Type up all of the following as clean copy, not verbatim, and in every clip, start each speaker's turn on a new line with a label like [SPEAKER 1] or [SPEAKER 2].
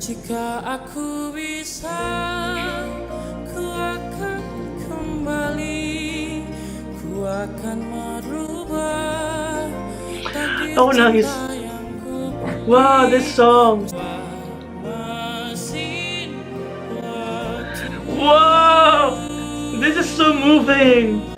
[SPEAKER 1] Jika aku bisa, ku akan kembali, ku akan merubah takdir cinta yang ku pilih.
[SPEAKER 2] Wow, this song.
[SPEAKER 1] Mesin waktu.
[SPEAKER 2] Wow, this is so moving.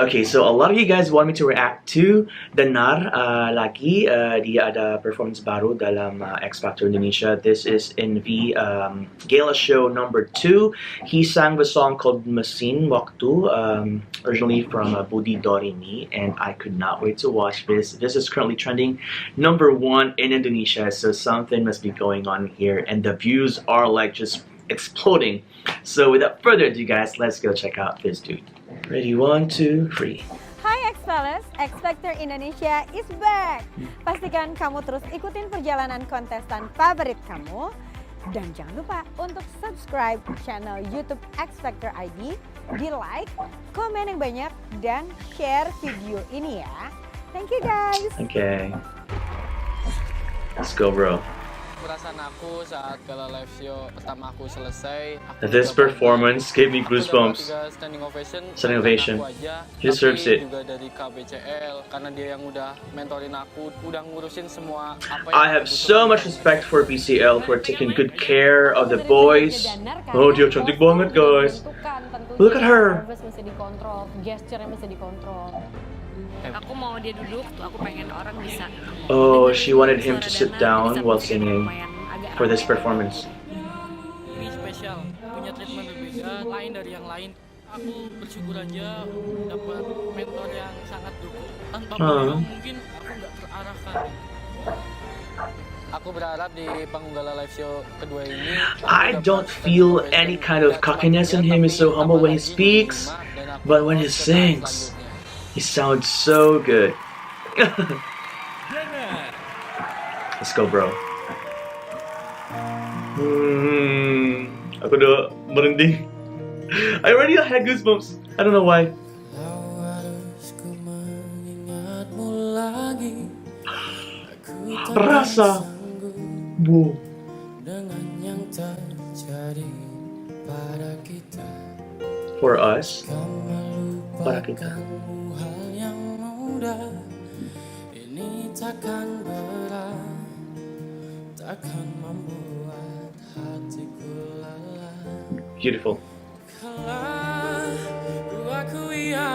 [SPEAKER 2] Okay, so a lot of you guys want me to react to Danar lagi. Dia ada performance baru dalam X Factor Indonesia. This is in the gala show number 2. He sang the song called Mesin, Waktu, originally from Budi, Doremi, and I could not wait to watch this. This is currently trending number 1 in Indonesia, so something must be going on here, and the views are like just exploding. So without further ado, guys, let's go check out this dude. Ready, 1, 2, 3.
[SPEAKER 3] Hai X-Fellas, X Factor Indonesia is back. Pastikan kamu terus ikutin perjalanan kontestan favorit kamu. Dan jangan lupa untuk subscribe channel YouTube X Factor ID, di like, komen yang banyak, dan share video ini ya. Thank you guys.
[SPEAKER 2] Okay. Let's go, bro.
[SPEAKER 4] Perasaan aku saat gala live show pertama aku selesai.
[SPEAKER 2] This performance gave me goosebumps.
[SPEAKER 4] Standing ovation.
[SPEAKER 2] He deserves it.
[SPEAKER 4] Juga dari KBCL karena dia yang udah mentorin aku, udah ngurusin semua apa yang
[SPEAKER 2] I have so much respect for BCL for taking good care of the boys. Oh, dia cantik banget, guys. Look at her.
[SPEAKER 3] Mesti dikontrol, gesture-nya mesti dikontrol.
[SPEAKER 5] Aku mau dia duduk, tuh aku pengen orang bisa.
[SPEAKER 2] Oh, she wanted him to sit down while singing for this performance.
[SPEAKER 4] Ini spesial, punya treatment berbeda, lain dari yang lain. Aku bersyukur aja dapat mentor yang sangat dukung. Tanpa beliau mungkin aku nggak terarahkan. Aku berharap di panggung gala live show kedua ini
[SPEAKER 2] I don't feel any kind of cockiness in him. He's so humble when he speaks, but when he sings, he sounds so good. Let's go, bro. Aku udah merinding. I already had goosebumps. I don't know why. Rasa. Bu. For us. Para kita.
[SPEAKER 1] Ini takkan berat, takkan membuat hatiku lelah.
[SPEAKER 2] Beautiful.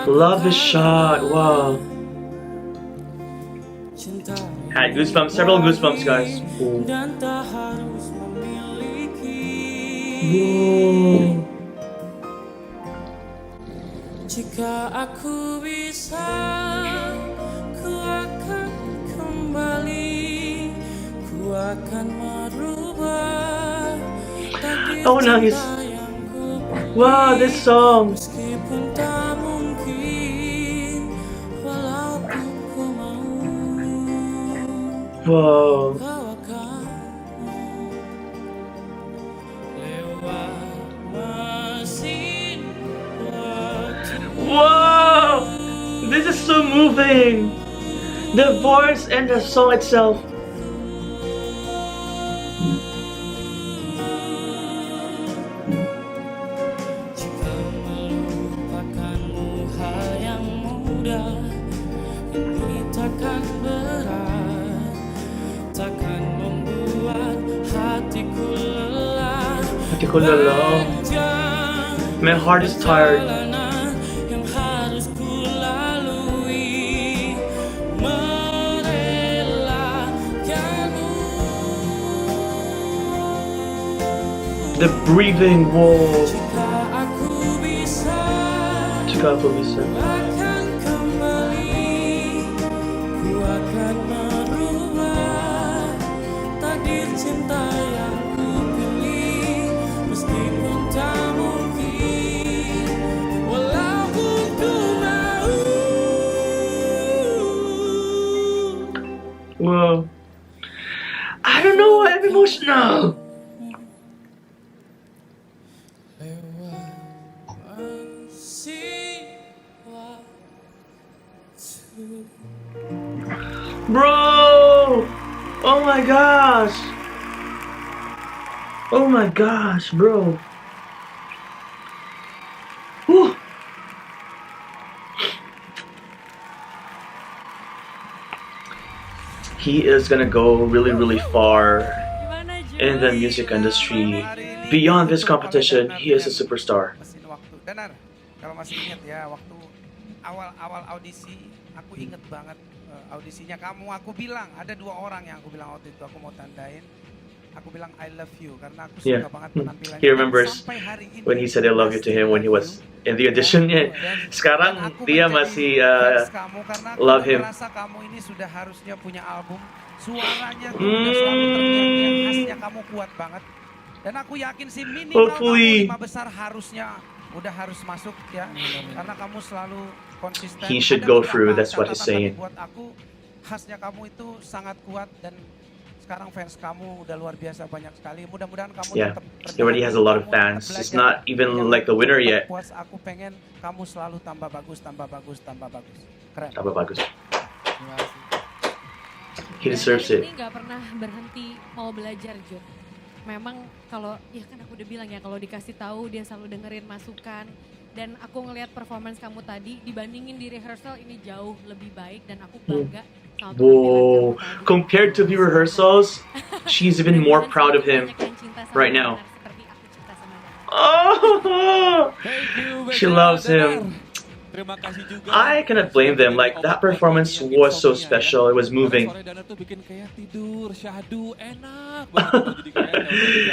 [SPEAKER 2] Love this shot. Wow. Had goosebumps, several goosebumps, guys. Whoa.
[SPEAKER 1] Jika aku bisa, ku akan kembali, ku akan merubah takdir cinta yang ku pilih.
[SPEAKER 2] Wow, this song.
[SPEAKER 1] Meskipun tak mungkin, walaupun ku mau.
[SPEAKER 2] Wow.
[SPEAKER 1] Kau akan lewat mesin waktu.
[SPEAKER 2] Wow! This is so moving! The voice and the song itself.
[SPEAKER 1] Jika melupakanmu hal yang mudah, ini takkan berat, takkan membuat hatiku lelah.
[SPEAKER 2] Hatiku lelah. My heart is tired.
[SPEAKER 1] Yang harus ku lalui, merelakanmu.
[SPEAKER 2] The breathing wall.
[SPEAKER 1] Jika aku bisa,
[SPEAKER 2] Jika aku bisa.
[SPEAKER 1] akan kembali, ku akan merubah takdir cinta yang ku pilih. Meskipun tak mungkin, walaupun ku mau.
[SPEAKER 2] Wow. I don't know, I'm emotional. Bro! Oh my gosh! Oh my gosh, bro! Whew. He is gonna go really, really far
[SPEAKER 3] Gimana
[SPEAKER 2] in the music industry. Beyond this competition, he is a superstar.
[SPEAKER 6] Mesin waktu. Danar, kalau masih ingat ya waktu awal-awal audisi, aku inget banget audisinya kamu. Aku bilang ada 2 orang yang aku bilang waktu itu aku mau tandain. Aku bilang I love you karena aku suka
[SPEAKER 2] Yeah.
[SPEAKER 6] banget penampilannya.
[SPEAKER 2] He remembers
[SPEAKER 6] Sampai hari ini,
[SPEAKER 2] when he said I love you to him when he was in the audition.
[SPEAKER 6] Dan
[SPEAKER 2] Sekarang
[SPEAKER 6] aku
[SPEAKER 2] dia
[SPEAKER 6] menjadi
[SPEAKER 2] masih
[SPEAKER 6] fans kamu karena aku
[SPEAKER 2] love him.
[SPEAKER 6] merasa kamu ini sudah harusnya punya album. Suaranya tuh udah selalu terngiang-ngiang, khasnya kamu kuat banget. Dan aku yakin sih minimal
[SPEAKER 2] Hopefully.
[SPEAKER 6] kamu 5 besar harusnya udah harus masuk ya. Karena kamu selalu konsisten.
[SPEAKER 2] He should
[SPEAKER 6] Ada
[SPEAKER 2] go
[SPEAKER 6] beberapa
[SPEAKER 2] through, that's what he's
[SPEAKER 6] catatan, tapi
[SPEAKER 2] saying.
[SPEAKER 6] buat aku khasnya kamu itu sangat kuat dan sekarang fans kamu udah luar biasa banyak sekali. Mudah-mudahan kamu
[SPEAKER 2] Yeah,
[SPEAKER 6] tetap
[SPEAKER 2] he already has a lot of fans. It's not even like the winner yet.
[SPEAKER 6] Puas, aku pengen kamu selalu tambah bagus, tambah bagus, tambah bagus. Keren.
[SPEAKER 2] Tambah bagus.
[SPEAKER 4] Terima kasih.
[SPEAKER 2] He deserves it.
[SPEAKER 5] Ini nggak pernah berhenti mau belajar, Jun. Memang kalau, ya kan aku udah bilang ya, kalau dikasih tahu dia selalu dengerin masukan. Dan aku ngelihat performance kamu tadi, dibandingin di rehearsal ini jauh lebih baik dan aku bangga sama penampilan
[SPEAKER 2] Whoa!
[SPEAKER 5] kamu tadi.
[SPEAKER 2] Compared to the rehearsals, she's even more
[SPEAKER 5] Dan
[SPEAKER 2] proud of him
[SPEAKER 5] banyak yang cinta sama
[SPEAKER 2] right
[SPEAKER 5] Danar,
[SPEAKER 2] now.
[SPEAKER 5] seperti aku cinta sama Danar.
[SPEAKER 2] Oh! She loves him.
[SPEAKER 7] Terima kasih juga.
[SPEAKER 2] I cannot blame them. Like, that performance was so special. It was moving.
[SPEAKER 7] Sore Danar tuh bikin kayak tidur, syahdu, enak banget. Jadi kayak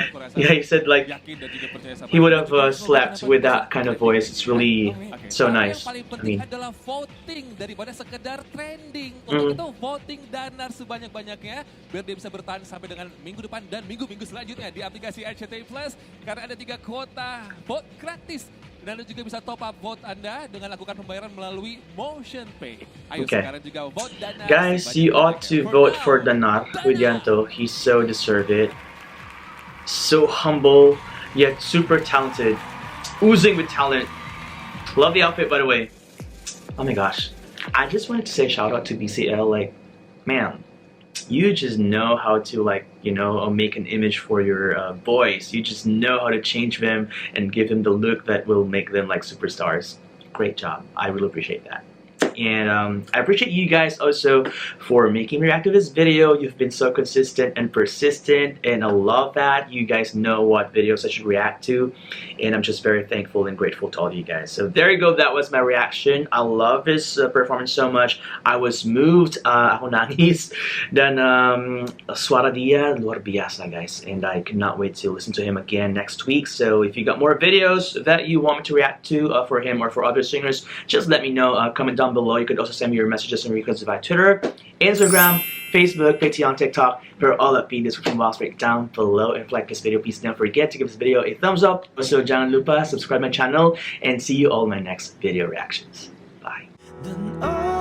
[SPEAKER 7] aku rasa
[SPEAKER 2] Yeah, he said like
[SPEAKER 7] yakin dan juga percaya sama
[SPEAKER 2] he would have
[SPEAKER 7] Juga
[SPEAKER 2] slept
[SPEAKER 7] kenapa
[SPEAKER 2] with
[SPEAKER 7] dia
[SPEAKER 2] that kind of voice. It's really
[SPEAKER 7] Oke.
[SPEAKER 2] so
[SPEAKER 7] Karena
[SPEAKER 2] nice.
[SPEAKER 7] Yang paling
[SPEAKER 2] I
[SPEAKER 7] penting
[SPEAKER 2] mean,
[SPEAKER 7] adalah voting daripada sekedar trending. Untuk itu voting Danar sebanyak-banyaknya biar dia bisa bertahan sampai dengan minggu depan dan minggu-minggu selanjutnya di aplikasi RCTI Plus karena ada 3 kuota vote gratis. Dan Anda juga bisa top up vote Anda dengan lakukan pembayaran melalui Motion Pay. Ayo
[SPEAKER 2] Okay.
[SPEAKER 7] sekarang juga vote Danar.
[SPEAKER 2] guys, you ought to vote for Danar Widianto. He's so deserved it. So humble, yet super talented. Oozing with talent. Love the outfit, by the way. Oh my gosh. I just wanted to say shout out to BCL. Like, man, you just know how to, like, you know, make an image for your boys. You just know how to change them and give them the look that will make them like superstars. Great job. I really appreciate that. And I appreciate you guys also for making me react to this video. You've been so consistent and persistent, and I love that. You guys know what videos I should react to, and I'm just very thankful and grateful to all of you guys. So there you go. That was my reaction. I love his performance so much. I was moved. Ako nangis. Dan suara dia luar biasa, guys, and I cannot wait to listen to him again next week. So if you got more videos that you want me to react to for him or for other singers, just let me know. Comment down below. You could also send me your messages and requests via Twitter, Instagram, Facebook, Patreon, TikTok. They're all up in the description box right down below. And if you like this video, please don't forget to give this video a thumbs up. Also, jangan lupa subscribe my channel and see you all in my next video reactions. Bye.
[SPEAKER 1] Dan